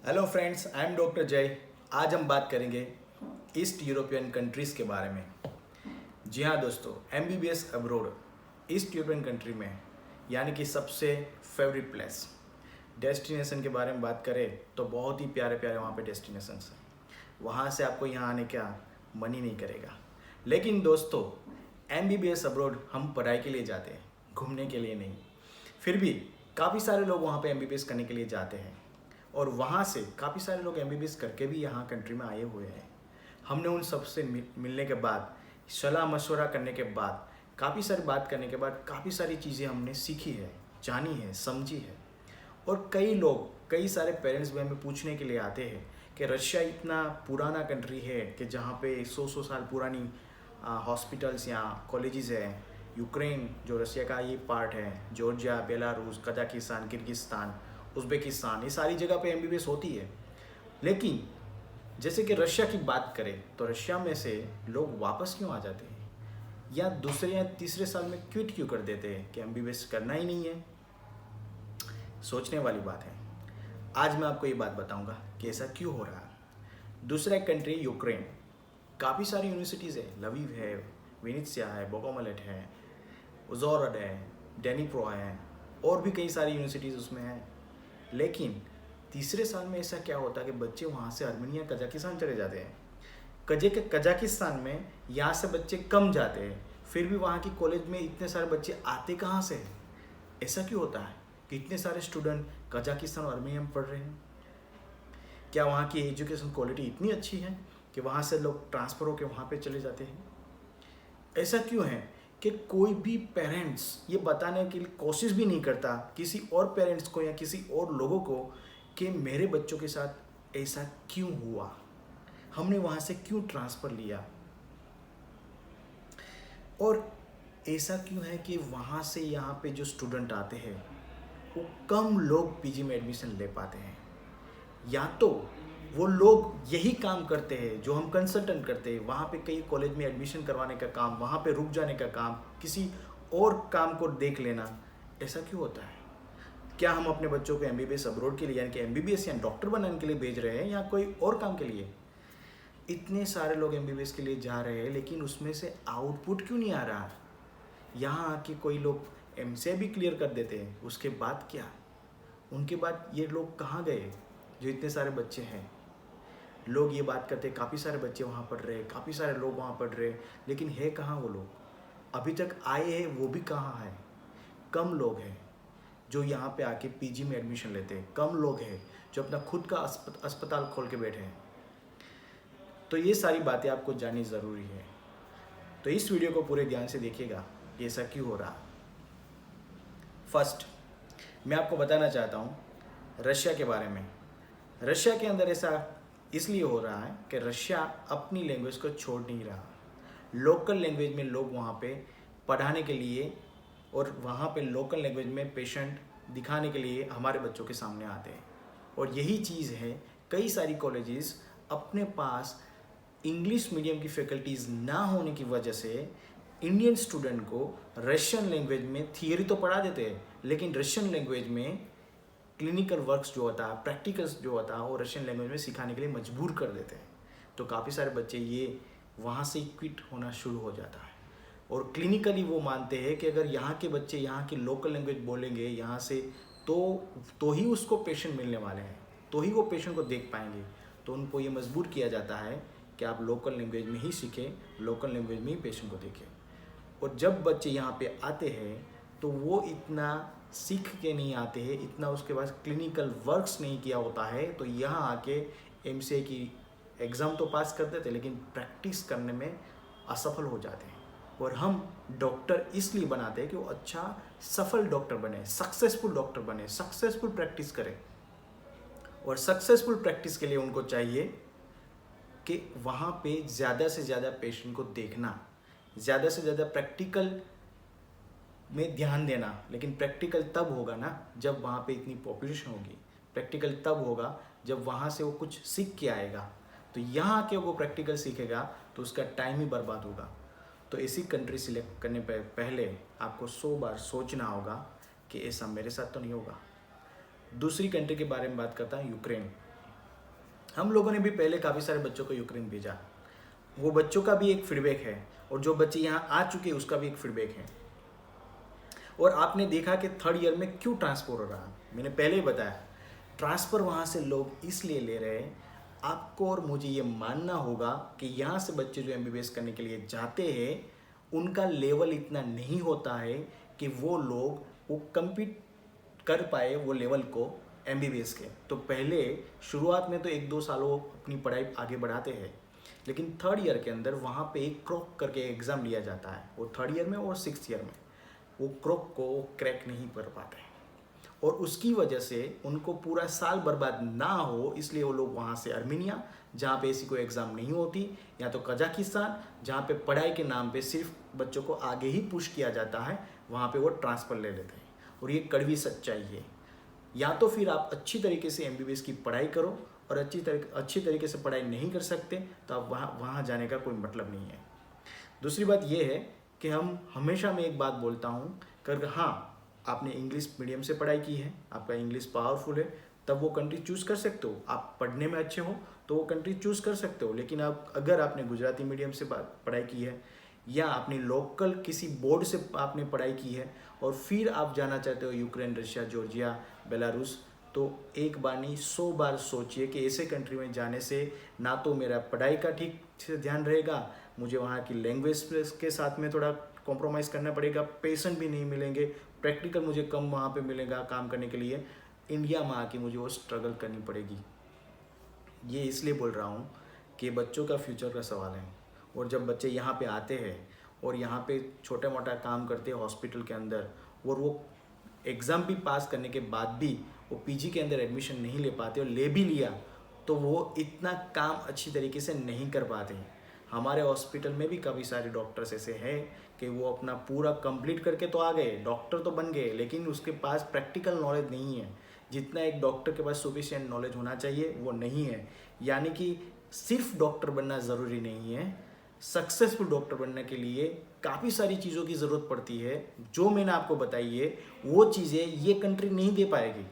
Hello friends, I am doctor जय। आज हम बात करेंगे ईस्ट यूरोपियन कंट्रीज़ के बारे में। जी हाँ दोस्तों, MBBS abroad east European country में, यानी कि सबसे फेवरेट प्लेस डेस्टिनेशन के बारे में बात करें तो बहुत ही प्यारे प्यारे वहाँ पे डेस्टिनेशंस हैं। वहाँ से आपको यहाँ आने का मन ही नहीं करेगा। लेकिन दोस्तों, एमबीबीएस अब्रोड हम पढ़ाई के लिए जाते हैं, घूमने के लिए नहीं। फिर भी काफ़ी सारे लोग वहाँ पे एमबीबीएस करने के लिए जाते हैं और वहाँ से काफ़ी सारे लोग एमबीबीएस करके भी यहाँ कंट्री में आए हुए हैं। हमने उन सब से मिलने के बाद, सलाह मशवरा करने के बाद, काफ़ी सारी बात करने के बाद काफ़ी सारी चीज़ें हमने सीखी है, जानी है, समझी है। और कई लोग, कई सारे पेरेंट्स भी हमें पूछने के लिए आते हैं कि रशिया इतना पुराना कंट्री है कि जहाँ पे 100 साल पुरानी हॉस्पिटल्स या कॉलेजेस हैं। यूक्रेन जो रशिया का ये पार्ट है, Georgia, Belarus, Kazakhstan, Kyrgyzstan, Uzbekistan, ये सारी जगह पे एमबीबीएस होती है। लेकिन जैसे कि रशिया की बात करें तो रशिया में से लोग वापस क्यों आ जाते हैं, या दूसरे या तीसरे साल में क्विट क्यों कर देते हैं कि एमबीबीएस करना ही नहीं है। सोचने वाली बात है। आज मैं आपको ये बात बताऊंगा कि ऐसा क्यों हो रहा है। दूसरा एक कंट्री यूक्रेन, काफ़ी सारी यूनिवर्सिटीज़ है, लवीव है, विनित्सिया है, बोगोमलेट है, उजोरड है, डेनिप्रो है, और भी कई सारी यूनिवर्सिटीज़ उसमें हैं। लेकिन तीसरे साल में ऐसा क्या होता है कि बच्चे वहाँ से आर्मेनिया, कजाकिस्तान चले जाते हैं। कजाकिस्तान में यहाँ से बच्चे कम जाते हैं, फिर भी वहाँ की कॉलेज में इतने सारे बच्चे आते कहाँ से हैं? ऐसा क्यों होता है कि इतने सारे स्टूडेंट कजाकिस्तान और आर्मेनिया में पढ़ रहे हैं? क्या वहाँ की एजुकेशन क्वालिटी इतनी अच्छी है कि वहाँ से लोग ट्रांसफ़र होकर वहाँ पे चले जाते हैं? ऐसा क्यों है कि कोई भी पेरेंट्स ये बताने के लिए कोशिश भी नहीं करता किसी और पेरेंट्स को या किसी और लोगों को कि मेरे बच्चों के साथ ऐसा क्यों हुआ, हमने वहाँ से क्यों ट्रांसफ़र लिया, और ऐसा क्यों है कि वहाँ से यहाँ पे जो स्टूडेंट आते हैं वो कम लोग पीजी में एडमिशन ले पाते हैं। या तो वो लोग यही काम करते हैं जो हम कंसल्टेंट करते हैं, वहाँ पे कई कॉलेज में एडमिशन करवाने का काम, वहाँ पे रुक जाने का काम, किसी और काम को देख लेना। ऐसा क्यों होता है? क्या हम अपने बच्चों को एमबीबीएस अब्रोड के लिए, यानी कि एमबीबीएस या डॉक्टर बनाने के लिए भेज रहे हैं, या कोई और काम के लिए? इतने सारे लोग एमबीबीएस के लिए जा रहे हैं, लेकिन उसमें से आउटपुट क्यों नहीं आ रहा? यहाँ आके कोई लोग एमसीए भी क्लियर कर देते हैं, उसके बाद क्या? उनके बाद ये लोग कहाँ गए जो इतने सारे बच्चे हैं? लोग ये बात करते हैं काफ़ी सारे बच्चे वहाँ पढ़ रहे हैं, काफ़ी सारे लोग वहाँ पढ़ रहे हैं, लेकिन है कहाँ वो लोग? अभी तक आए हैं वो भी कहाँ है? कम लोग हैं जो यहाँ पे आके पीजी में एडमिशन लेते हैं, कम लोग हैं जो अपना खुद का अस्पताल खोल के बैठे हैं। तो ये सारी बातें आपको जाननी ज़रूरी है। तो इस वीडियो को पूरे ध्यान से देखिएगा, ये ऐसा क्यों हो रहा। फर्स्ट, मैं आपको बताना चाहता हूँ रशिया के बारे में। रशिया के अंदर ऐसा इसलिए हो रहा है कि रशिया अपनी लैंग्वेज को छोड़ नहीं रहा। लोकल लैंग्वेज में लोग वहाँ पे पढ़ाने के लिए और वहाँ पे लोकल लैंग्वेज में पेशेंट दिखाने के लिए हमारे बच्चों के सामने आते हैं। और यही चीज़ है, कई सारी कॉलेजेस अपने पास इंग्लिश मीडियम की फैकल्टीज़ ना होने की वजह से इंडियन स्टूडेंट को रशियन लैंग्वेज में थियरी तो पढ़ा देते हैं, लेकिन रशियन लैंग्वेज में क्लिनिकल वर्क्स जो होता है, प्रैक्टिकल्स जो होता है, वो रशियन लैंग्वेज में सिखाने के लिए मजबूर कर देते हैं। तो काफ़ी सारे बच्चे ये वहाँ से क्विट होना शुरू हो जाता है। और क्लिनिकली वो मानते हैं कि अगर यहाँ के बच्चे यहाँ की लोकल लैंग्वेज बोलेंगे यहाँ से, तो ही उसको पेशेंट मिलने वाले हैं, तो ही वो पेशेंट को देख पाएंगे। तो उनको ये मजबूर किया जाता है कि आप लोकल लैंग्वेज में ही सीखें, लोकल लैंग्वेज में ही पेशेंट को देखें। और जब बच्चे यहाँ पे आते हैं तो वो इतना सीख के नहीं आते हैं, इतना उसके पास क्लिनिकल वर्क्स नहीं किया होता है, तो यहाँ आके एमसीए की एग्ज़ाम तो पास कर देते, लेकिन प्रैक्टिस करने में असफल हो जाते हैं। और हम डॉक्टर इसलिए बनाते हैं कि वो अच्छा सफल डॉक्टर बने, सक्सेसफुल डॉक्टर बने, सक्सेसफुल प्रैक्टिस करें। और सक्सेसफुल प्रैक्टिस के लिए उनको चाहिए कि वहाँ पे ज़्यादा से ज़्यादा पेशेंट को देखना, ज़्यादा से ज़्यादा प्रैक्टिकल में ध्यान देना। लेकिन प्रैक्टिकल तब होगा ना जब वहाँ पे इतनी पॉपुलेशन होगी, प्रैक्टिकल तब होगा जब वहाँ से वो कुछ सीख के आएगा। तो यहाँ आके वो प्रैक्टिकल सीखेगा तो उसका टाइम ही बर्बाद होगा। तो ऐसी कंट्री सिलेक्ट करने पहले आपको 100 बार सोचना होगा कि ऐसा मेरे साथ तो नहीं होगा। दूसरी कंट्री के बारे में बात करता हूँ, यूक्रेन। हम लोगों ने भी पहले काफ़ी सारे बच्चों को यूक्रेन भेजा, वो बच्चों का भी एक फीडबैक है और जो बच्चे यहाँ आ चुके हैं उसका भी एक फीडबैक है। और आपने देखा कि थर्ड ईयर में क्यों ट्रांसफ़र हो रहा, मैंने पहले ही बताया, ट्रांसफ़र वहाँ से लोग इसलिए ले रहे हैं, आपको और मुझे ये मानना होगा कि यहाँ से बच्चे जो एमबीबीएस करने के लिए जाते हैं उनका लेवल इतना नहीं होता है कि वो लोग वो कम्पीट कर पाए वो लेवल को एमबीबीएस के। तो पहले शुरुआत में तो 1-2 सालों अपनी पढ़ाई आगे बढ़ाते हैं, लेकिन थर्ड ईयर के अंदर वहाँ पे एक क्रॉक करके एग्ज़ाम लिया जाता है, वो थर्ड ईयर में और 6th ईयर में वो क्रॉक को क्रैक नहीं कर पाते और उसकी वजह से उनको पूरा साल बर्बाद ना हो इसलिए वो लोग वहाँ से अर्मेनिया, जहाँ पे ऐसी कोई एग्ज़ाम नहीं होती, या तो कजाकिस्तान, जहाँ पे पढ़ाई के नाम पे सिर्फ बच्चों को आगे ही पुश किया जाता है, वहाँ पे वो ट्रांसफ़र ले लेते हैं। और ये कड़वी सच्चाई है। या तो फिर आप अच्छी तरीके से एमबीबीएस की पढ़ाई करो और अच्छी तरीके से पढ़ाई नहीं कर सकते तो आप वहाँ जाने का कोई मतलब नहीं है। दूसरी बात ये है कि हम हमेशा मैं एक बात बोलता हूँ कि हाँ, आपने इंग्लिश मीडियम से पढ़ाई की है, आपका इंग्लिश पावरफुल है, तब वो कंट्री चूज़ कर सकते हो। आप पढ़ने में अच्छे हो तो वो कंट्री चूज़ कर सकते हो। लेकिन अगर आपने गुजराती मीडियम से पढ़ाई की है या अपनी लोकल किसी बोर्ड से आपने पढ़ाई की है और फिर आप जाना चाहते हो यूक्रेन, रशिया, जॉर्जिया, बेलारूस, तो एक बार नहीं 100 बार सोचिए कि ऐसे कंट्री में जाने से ना तो मेरा पढ़ाई का ठीक से ध्यान रहेगा, मुझे वहाँ की लैंग्वेज के साथ में थोड़ा कॉम्प्रोमाइज़ करना पड़ेगा, पेशेंट भी नहीं मिलेंगे, प्रैक्टिकल मुझे कम वहाँ पे मिलेगा काम करने के लिए, इंडिया में आके मुझे वो स्ट्रगल करनी पड़ेगी। ये इसलिए बोल रहा हूँ कि बच्चों का फ्यूचर का सवाल है। और जब बच्चे यहाँ पे आते हैं और यहाँ पे छोटा मोटा काम करते हैं हॉस्पिटल के अंदर और वो एग्ज़ाम भी पास करने के बाद भी वो पीजी के अंदर एडमिशन नहीं ले पाते और ले भी लिया तो वो इतना काम अच्छी तरीके से नहीं कर पाते। हमारे हॉस्पिटल में भी काफ़ी सारे डॉक्टर्स ऐसे हैं कि वो अपना पूरा कंप्लीट करके तो आ गए, डॉक्टर तो बन गए, लेकिन उसके पास प्रैक्टिकल नॉलेज नहीं है। जितना एक डॉक्टर के पास सफिशिएंट नॉलेज होना चाहिए वो नहीं है। यानी कि सिर्फ डॉक्टर बनना ज़रूरी नहीं है, सक्सेसफुल डॉक्टर बनने के लिए काफ़ी सारी चीज़ों की ज़रूरत पड़ती है। जो मैंने आपको बताई है वो चीज़ें ये कंट्री नहीं दे पाएगी।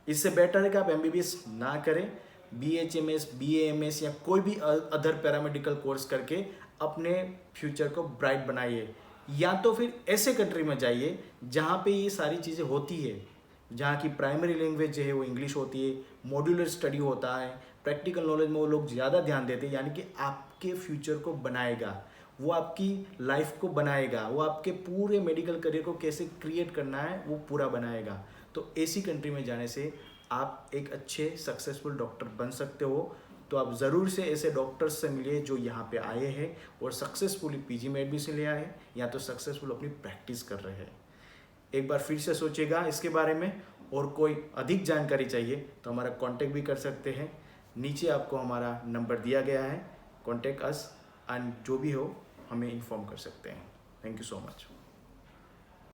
इससे बेटर है कि आप एमबीबीएस ना करें, बीएचएमएस, बीएएमएस या कोई भी अदर पैरामेडिकल कोर्स करके अपने फ्यूचर को ब्राइट बनाइए। या तो फिर ऐसे कंट्री में जाइए जहाँ पे ये सारी चीज़ें होती है, जहाँ की प्राइमरी लैंग्वेज जो है वो इंग्लिश होती है, मॉड्यूलर स्टडी होता है, प्रैक्टिकल नॉलेज में वो लोग ज़्यादा ध्यान देते हैं। यानी कि आपके फ्यूचर को बनाएगा, वो आपकी लाइफ को बनाएगा, वो आपके पूरे मेडिकल करियर को कैसे क्रिएट करना है वो पूरा बनाएगा। तो ऐसी कंट्री में जाने से आप एक अच्छे सक्सेसफुल डॉक्टर बन सकते हो। तो आप ज़रूर से ऐसे डॉक्टर्स से मिलिए जो यहाँ पे आए हैं और सक्सेसफुली पीजी में एडमिशन ले आए या तो सक्सेसफुल अपनी प्रैक्टिस कर रहे हैं। एक बार फिर से सोचिएगा इसके बारे में, और कोई अधिक जानकारी चाहिए तो हमारा कांटेक्ट भी कर सकते हैं। नीचे आपको हमारा नंबर दिया गया है, कांटेक्ट अस एंड जो भी हो हमें इन्फॉर्म कर सकते हैं। Thank you so much.